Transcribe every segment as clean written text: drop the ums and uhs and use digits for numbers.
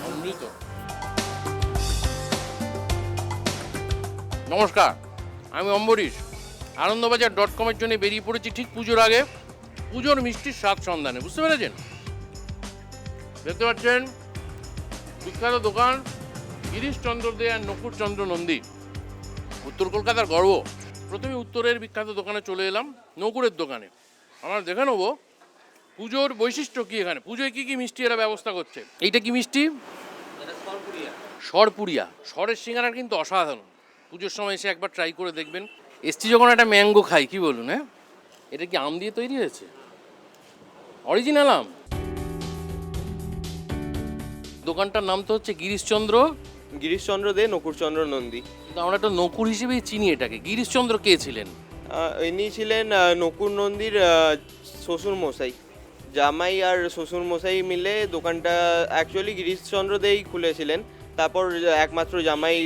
অমৃত। নমস্কার, আমি অম্বরীশ। আনন্দবাজার.com-এর জন্য বেরিয়ে পড়েছি ঠিক পুজোর আগে, পুজোর মিষ্টির স্বাদ সন্ধানে। বুঝতে পেরেছেন? দেখতে পাচ্ছেন বিখ্যাত দোকান গিরিশচন্দ্র দে আর নকুরচন্দ্র নন্দী, উত্তর কলকাতার গর্ব। প্রথমে উত্তরের বিখ্যাত দোকানে চলে এলাম, নকুরের দোকানে। আমরা দেখে নেবো পুজোর বৈশিষ্ট্য কি, এখানে পুজোয় কি কি মিষ্টি এরা ব্যবস্থা করছে। এইটা কি মিষ্টি? সরপুরিয়া। সরের সিঙ্গারা কিন্তু অসাধারণ, পুজোর সময় এসে একবার ট্রাই করে দেখবেন। এসছি যখন একটা ম্যাঙ্গো খাই, কি বলুন? হ্যাঁ, এটা কি আম দিয়ে তৈরি হয়েছে? অরিজিনাল আম। দোকানটার নাম তো হচ্ছে গিরিশচন্দ্র দে নকুরচন্দ্র নন্দী। কিন্তু আমরা একটা নকুর হিসেবেই চিনি এটাকে। গিরিশচন্দ্র কে ছিলেন? ইনি ছিলেন নকুর নন্দীর শ্বশুর মশাই। জামাই আর শ্বশুর মশাই মিলে দোকানটা অ্যাকচুয়ালি গিরিশচন্দ্র দেই খুলেছিলেন। তারপর একমাত্র জামাই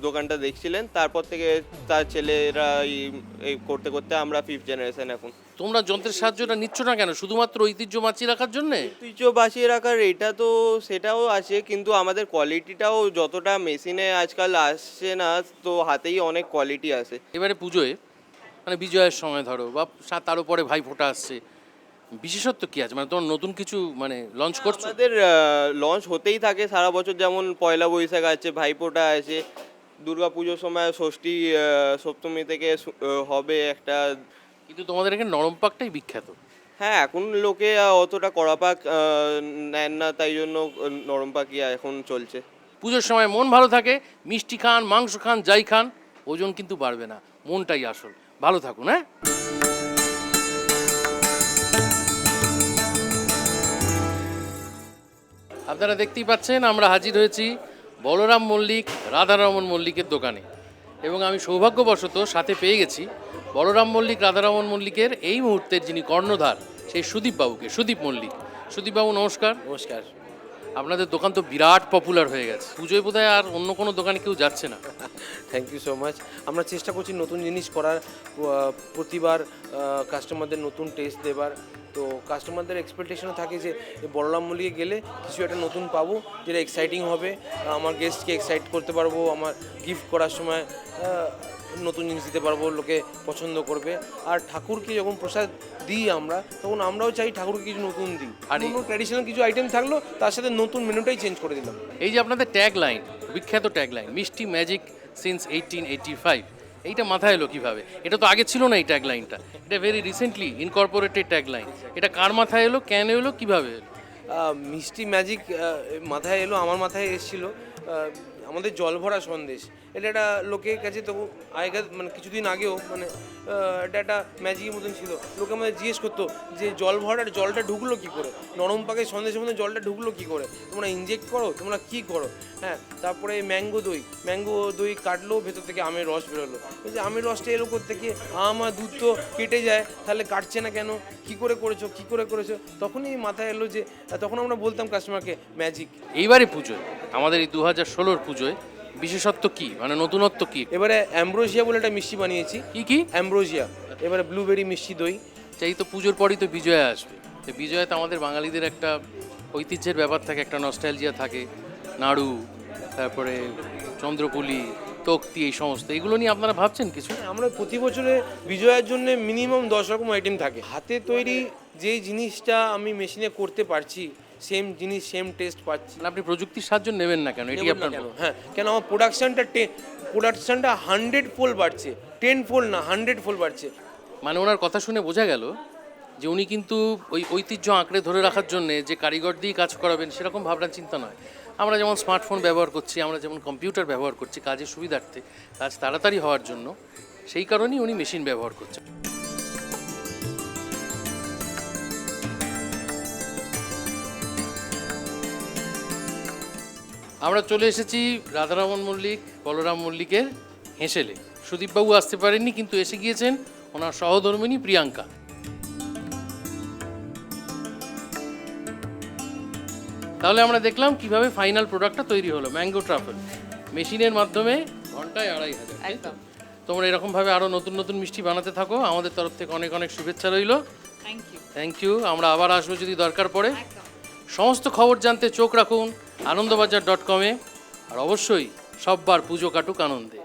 দোকানটা দেখছিলেন, তারপর থেকে তার ছেলেরা এই করতে করতে আমরা 5th জেনারেশন এখন। তোমরা যন্ত্রের সাহায্যটা নিচ্ছ না কেন? শুধুমাত্র ঐতিহ্য বাঁচিয়ে রাখার জন্যে? ঐতিহ্য বাঁচিয়ে রাখার এটা তো সেটাও আছে, কিন্তু আমাদের কোয়ালিটিটাও যতটা মেশিনে আজকাল আসছে না, তো হাতেই অনেক কোয়ালিটি আছে। এবারে পুজোয় মানে বিজয়ের সময় ধরো বা তার উপরে ভাইফোঁটা আসছে, বিশেষত্ব কি আছে? মানে তোমার নতুন কিছু মানে লঞ্চ করছো? আমাদের লঞ্চ হতেই থাকে সারা বছর, যেমন পয়লা বৈশাখ আছে, ভাইফোঁটা আছে, দুর্গাপুজোর সময় ষষ্ঠী সপ্তমী থেকে হবে একটা। কিন্তু তোমাদের এখানে নরম পাকটাই বিখ্যাত। হ্যাঁ, এখন লোকে অতটা কড়া পাক নেন না, তাই জন্য নরম পাকি এখন চলছে। পুজোর সময় মন ভালো থাকে, মিষ্টি খান, মাংস খান, যাই খান, ওজন কিন্তু বাড়বে না, মনটাই আসল। ভালো থাকুন। হ্যাঁ, আপনারা দেখতেই পাচ্ছেন আমরা হাজির হয়েছি বলরাম মল্লিক, রাধারমন মল্লিকের দোকানে। এবং আমি সৌভাগ্যবশত সাথে পেয়ে গেছি বলরাম মল্লিক, রাধারমন মল্লিকের এই মুহূর্তের যিনি কর্ণধার, সেই সুদীপবাবুকে, সুদীপ মল্লিক। সুদীপবাবু নমস্কার। নমস্কার। আপনাদের দোকান তো বিরাট পপুলার হয়ে গেছে, পুজোয় বোধহয় আর অন্য কোনো দোকানে কেউ যাচ্ছে না। Thank you so much. আমরা চেষ্টা করছি নতুন জিনিস করার, প্রতিবার কাস্টমারদের নতুন টেস্ট দেবার। তো কাস্টমারদের এক্সপেকটেশনও থাকে যে বলরাম মল্লিকে গেলে কিছু একটা নতুন পাবো, যেটা এক্সাইটিং হবে, আমার গেস্টকে এক্সাইট করতে পারবো, আমার গিফট করার সময় নতুন জিনিস দিতে পারবো, লোকে পছন্দ করবে। আর ঠাকুরকে যখন প্রসাদ দিই আমরা, তখন আমরাও চাই ঠাকুরকে কিছু নতুন দিই। আর ট্র্যাডিশনাল কিছু আইটেম থাকলো, তার সাথে নতুন মেনুটাই চেঞ্জ করে দিলাম। এই যে আপনাদের ট্যাগ লাইন, বিখ্যাত ট্যাগ লাইন, মিষ্টি ম্যাজিক সিন্স 1885, এইটা মাথায় এলো কিভাবে? এটা তো আগে ছিল না এই ট্যাগ লাইনটা, এটা very recently Incorporated tag line. এটা কার মাথায় এলো, কেন এলো, কিভাবে এলো? মিষ্টি ম্যাজিক মাথায় এলো, আমার মাথায় এসেছিলো আমাদের জল ভরা সন্দেশ। এটা একটা লোকের কাছে তো আগেকার মানে কিছুদিন আগেও মানে এটা একটা ম্যাজিকের মতন ছিল। লোকে আমাদের জিজ্ঞেস করতো যে জল ভরার জলটা ঢুকলো কী করে, নরম পাকের সন্দেশের মধ্যে জলটা ঢুকলো কী করে, তোমরা ইনজেক্ট করো, তোমরা কী করো? হ্যাঁ, তারপরে ম্যাঙ্গো দই কাটলো, ভেতর থেকে আমের রস বেরোলো। যে আমের রসটা এলো থেকে, আম আর দুধ তো কেটে যায়, তাহলে কাটছে না কেন, কী করে করেছো? তখনই মাথায় এলো যে তখন আমরা বলতাম কাস্টমারকে ম্যাজিক। এইবারে পুজোয়, আমাদের এই 2016 পুজোয় বিশেষত্ব কি, মানে নতুনত্ব কি? এবারে অ্যাম্ব্রোসিয়া বলে একটা মিষ্টি বানিয়েছি। কি? অ্যাম্ব্রোসিয়া, এবারে ব্লুবেরি মিষ্টি দই। এই তো পুজোর পরই তো বিজয়া আসবে, তো বিজয়া তো আমাদের বাঙালিদের একটা ঐতিহ্যের ব্যাপার থাকে, একটা নস্টালজিয়া থাকে। নাড়ু, তারপরে চন্দ্রপুলি, তক্তি, এই সমস্ত এগুলো নিয়ে আপনারা ভাবছেন কিছু? আমরা প্রতি বছরে বিজয়ার জন্য মিনিমাম 10 রকম আইটেম থাকে। হাতে তৈরি যেই জিনিসটা আমি মেশিনে করতে পারছি, সেম জিনিস সেম টেস্ট পাচ্ছি। আপনি প্রযুক্তির সাহায্য নেবেন না কেন? এটি আপনার কেন? হ্যাঁ, কেন আমার প্রোডাকশনটা 100 ফোল্ড বাড়ছে, 10 ফোল্ড না 100 ফোল্ড বাড়ছে। মানে ওনার কথা শুনে বোঝা গেল যে উনি কিন্তু ওই ঐতিহ্য আঁকড়ে ধরে রাখার জন্য যে কারিগর দিয়ে কাজ করাবেন সেরকম ভাবনা চিন্তা নয়। আমরা যেমন স্মার্টফোন ব্যবহার করছি, আমরা যেমন কম্পিউটার ব্যবহার করছি কাজের সুবিধার্থে, কাজ তাড়াতাড়ি হওয়ার জন্য, সেই কারণেই উনি মেশিন ব্যবহার করছেন। আমরা চলে এসেছি রাধারমন মল্লিক, বলরাম মল্লিকের হেঁসেলে। সুদীপবাবু আসতে পারেননি, কিন্তু এসে গিয়েছেন ওনার সহধর্মিণী প্রিয়াঙ্কা। তাহলে আমরা দেখলাম কিভাবে ফাইনাল প্রোডাক্টটা তৈরি হলো, ম্যাঙ্গো ট্রাফল মেশিনের মাধ্যমে ঘন্টায় 2500। তোমরা এরকমভাবে আরও নতুন নতুন মিষ্টি বানাতে থাকো, আমাদের তরফ থেকে অনেক অনেক শুভেচ্ছা রইল। Thank you. Thank you. আমরা আবার আসবো যদি দরকার পড়ে। সমস্ত খবর জানতে চোখ রাখুন আনন্দবাজার.com-এ। আর অবশ্যই সববার পুজো কাটুক আনন্দে।